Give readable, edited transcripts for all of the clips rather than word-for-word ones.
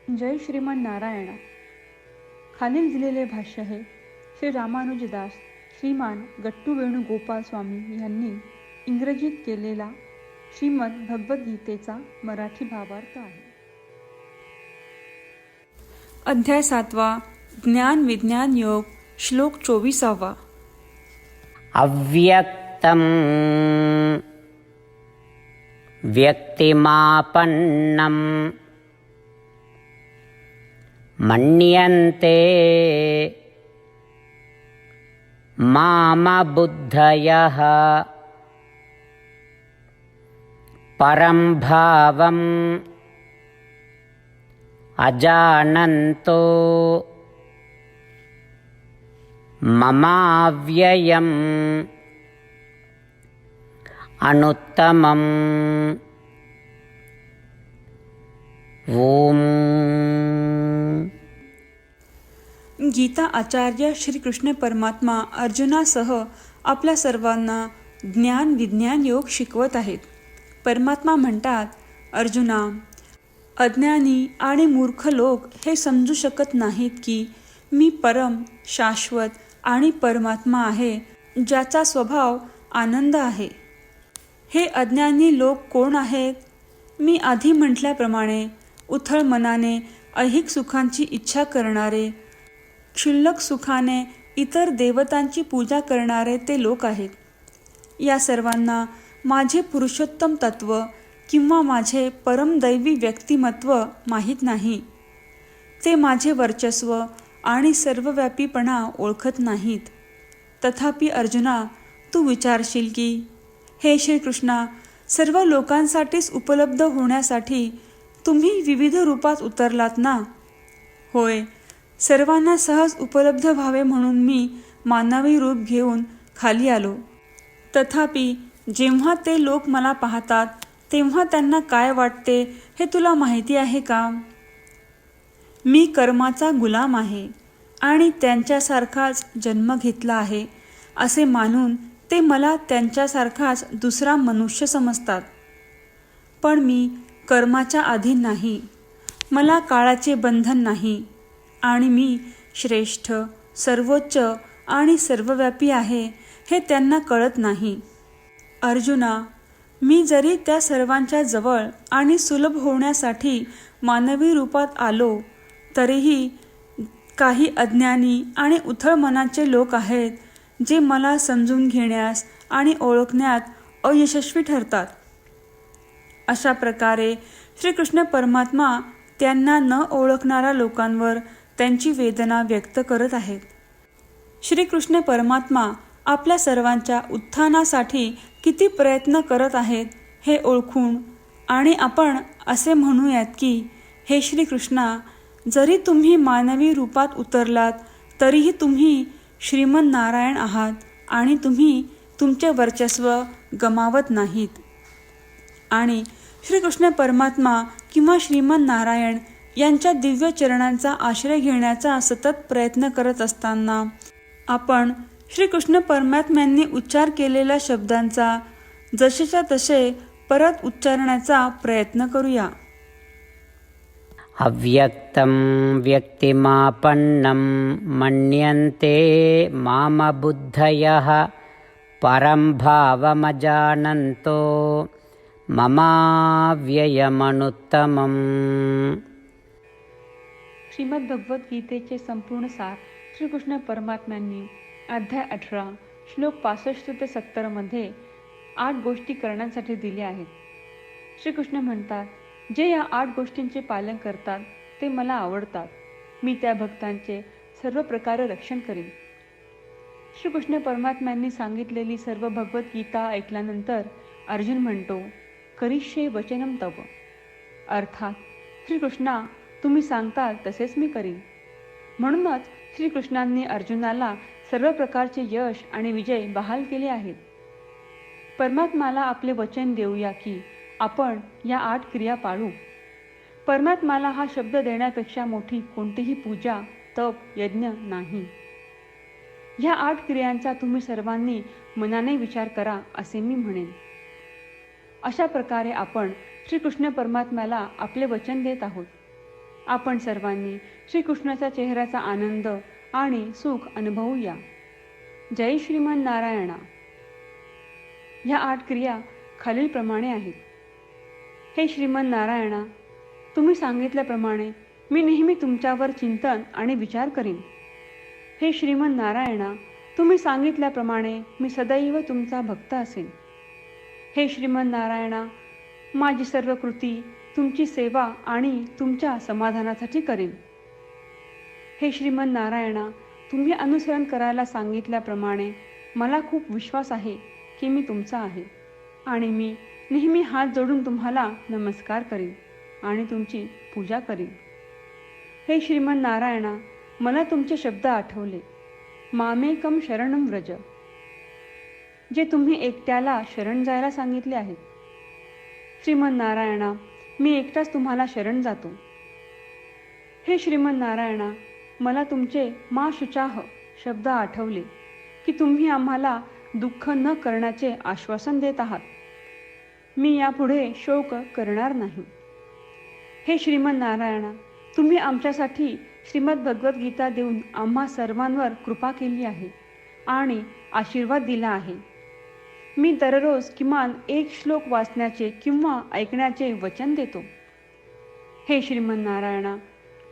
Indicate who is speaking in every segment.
Speaker 1: जय श्रीमान नारायण. खालील दिलेले भाष्य हे श्री रामानुजदास श्रीमान गट्टू वेणुगोपाल स्वामी यांनी इंग्रजीत केलेला श्रीमद भगवद्गीतेचा मराठी भावार्थ आहे. अध्याय 7 ज्ञान विज्ञान योग श्लोक 24.
Speaker 2: अव्यक्तं व्यक्तिमापन्नं मन्यन्ते मामबुद्धयः परं भावम् अजानन्तो ममाव्ययम् अनुत्तमम्. ओम.
Speaker 1: गीता आचार्य श्री कृष्ण परमात्मा अर्जुनासह आपल्या सर्वांना ज्ञान विज्ञान योग शिकवत आहेत. परमात्मा म्हणतात, अर्जुना, अज्ञानी आणि मूर्ख लोक हे समजू शकत नाहीत की मी परम, शाश्वत आणि परमात्मा आहे, ज्याचा स्वभाव आनंद आहे. हे अज्ञानी लोक कोण आहेत? मी आधी म्हटल्याप्रमाणे उथळ मनाने ऐहिक सुखांची इच्छा करणारे, क्षुल्लक सुखाने इतर देवतांची पूजा करणारे ते लोक आहेत. या सर्वांना माझे पुरुषोत्तम तत्व किंवा माझे परमदैवी व्यक्तिमत्व माहीत नाही. ते माझे वर्चस्व आणि सर्वव्यापीपणा ओळखत नाहीत. तथापि अर्जुना, तू विचारशील की हे श्रीकृष्णा, सर्व लोकांसाठीच उपलब्ध होण्यासाठी तुम्ही विविध रूपात उतरलात ना? होय, सर्वांना सहज उपलब्ध व्हावे म्हणून मी मानवी रूप घेऊन खाली आलो. तथापि जेव्हा ते लोक मला पाहतात तेव्हा त्यांना काय वाटते हे तुला माहिती आहे का? मी कर्माचा गुलाम आहे आणि त्यांच्यासारखाच जन्म घेतला आहे असे मानून ते मला त्यांच्यासारखाच दुसरा मनुष्य समजतात. पण मी कर्माच्या अधीन नाही, मला काळाचे बंधन नाही आणि मी श्रेष्ठ, सर्वोच्च आणि सर्वव्यापी आहे हे त्यांना कळत नाही. अर्जुना, मी जरी त्या सर्वांच्या जवळ आणि सुलभ होण्यासाठी मानवी रूपात आलो तरीही काही अज्ञानी आणि उथळ मनाचे लोक आहेत जे मला समजून घेण्यास आणि ओळखण्यात अयशस्वी ठरतात. अशा प्रकारे श्रीकृष्ण परमात्मा त्यांना न ओळखणाऱ्या लोकांवर त्यांची वेदना व्यक्त करत आहेत. श्रीकृष्ण परमात्मा आपल्या सर्वांच्या उत्थानासाठी किती प्रयत्न करत आहेत हे ओळखून आणि आपण असे म्हणूयात की हे श्रीकृष्णा, जरी तुम्ही मानवी रूपात उतरलात तरीही तुम्ही श्रीमन नारायण आहात आणि तुम्ही तुमचे वर्चस्व गमावत नाहीत. आणि श्रीकृष्ण परमात्मा किंवा श्रीमन नारायण यांच्या दिव्य चरणांचा आश्रय घेण्याचा सतत प्रयत्न करत असताना आपण श्रीकृष्ण परमात्म्यांनी उच्चार केलेल्या शब्दांचा जसेच्या तसे परत उच्चारण्याचा प्रयत्न करूया.
Speaker 2: अव्यक्तं व्यक्तिमापन्नं मन्यन्ते मामबुद्धयः परं भावमजानन्तो ममाव्ययमनुत्तमम्.
Speaker 1: श्रीमद भगवद्गीतेचे संपूर्ण सार श्रीकृष्ण परमात्म्यांनी अध्याय 18 श्लोक 65 ते 70 मध्ये 8 गोष्टी करण्यासाठी दिल्या आहेत. श्रीकृष्ण म्हणतात, जे या 8 गोष्टींचे पालन करतात ते मला आवडतात. मी त्या भक्तांचे सर्व प्रकारे रक्षण करीन. श्रीकृष्ण परमात्म्यांनी सांगितलेली सर्व भगवद्गीता ऐकल्यानंतर अर्जुन म्हणतो, करिष्ये वचनम तव. अर्थात श्रीकृष्णा, तुम्ही सांगताल तसेच मी करीन. म्हणूनच श्रीकृष्णांनी अर्जुनाला सर्व प्रकारचे यश आणि विजय बहाल केले आहेत. परमात्माला आपले वचन देऊया की आपण या 8 क्रिया पाळू. परमात्माला हा शब्द देण्यापेक्षा मोठी कोणतीही पूजा, तप, यज्ञ नाही. ह्या 8 क्रियांचा तुम्ही सर्वांनी मनाने विचार करा असे मी म्हणेन. अशा प्रकारे आपण श्रीकृष्ण परमात्म्याला आपले वचन देत आहोत. आपण सर्वांनी श्रीकृष्णाच्या चेहऱ्याचा आनंद आणि सुख अनुभवूया. जय श्रीमन नारायणा. ह्या 8 क्रिया खालीलप्रमाणे आहेत. हे श्रीमन नारायणा, तुम्ही सांगितल्याप्रमाणे मी नेहमी तुमच्यावर चिंतन आणि विचार करीन. हे श्रीमन नारायणा, तुम्ही सांगितल्याप्रमाणे मी सदैव तुमचा भक्त असेन. हे श्रीमन नारायणा, माझी सर्व कृती तुमची सेवा आणि तुमच्या समाधानासाठी करेन. हे श्रीमन नारायणा, तुम्ही अनुसरण करायला सांगितल्याप्रमाणे मला खूप विश्वास आहे की मी तुमचा आहे आणि मी नेहमी हात जोडून तुम्हाला नमस्कार करीन आणि तुमची पूजा करीन. हे श्रीमन नारायणा, मला तुमचे शब्द आठवले. मामेकम शरणम व्रज, जे तुम्ही एकट्याला शरण जायला सांगितले आहेत. श्रीमन नारायणा, मी एकटाच तुम्हाला शरण जातो. हे श्रीमन नारायणा, मला तुमचे मा शुचाह शब्द आठवले की तुम्ही आम्हाला दुःख न करण्याचे आश्वासन देत आहात. मी यापुढे शोक करणार नाही. हे श्रीमन नारायणा, तुम्ही आमच्यासाठी श्रीमद भगवद्गीता देऊन आम्हा सर्वांवर कृपा केली आहे आणि आशीर्वाद दिला आहे. मी दररोज किमान 1 श्लोक वाचण्याचे किंवा ऐकण्याचे वचन देतो. हे श्रीमन नारायणा,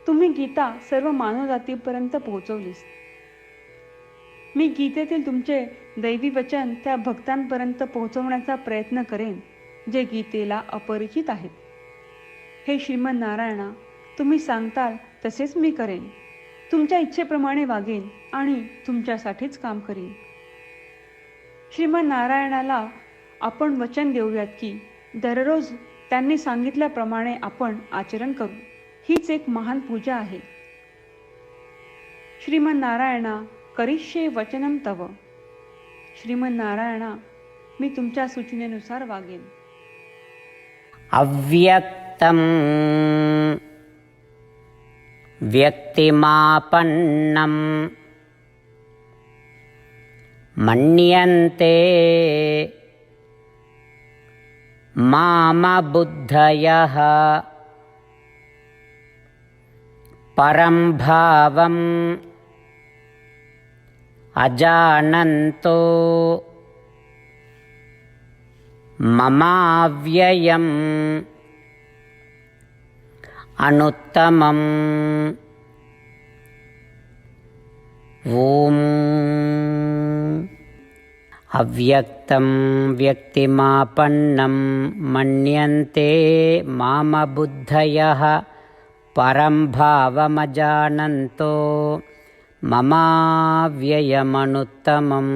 Speaker 1: तुम्ही गीता सर्व मानवजातीपर्यंत पोहोचवलीस. मी गीतेतील तुमचे दैवी वचन त्या भक्तांपर्यंत पोहोचवण्याचा प्रयत्न करेन जे गीतेला अपरिचित आहेत. हे श्रीमन नारायणा, तुम्ही सांगताल तसेच मी करेन. तुमच्या इच्छेप्रमाणे वागेन आणि तुमच्यासाठीच काम करीन. श्रीमन नारायणाला आपण वचन देऊयात की दररोज त्यांनी सांगितल्याप्रमाणे आपण आचरण करू. हीच एक महान पूजा आहे. श्रीमन नारायणा, करिष्ये वचनम तव. श्रीमन नारायणा, मी तुमच्या सूचनेनुसार वागेन.
Speaker 2: अव्यक्तं व्यक्तिमापन्नं मन्यन्ते मामबुद्धयः परं भावम् अजानन्तो ममाव्ययम् अनुत्तमम्. ॐ अव्यक्तं व्यक्तिमापन्नं मन्यन्ते मामबुद्धयः परं भावमजानन्तो ममाव्ययमनुत्तमम्.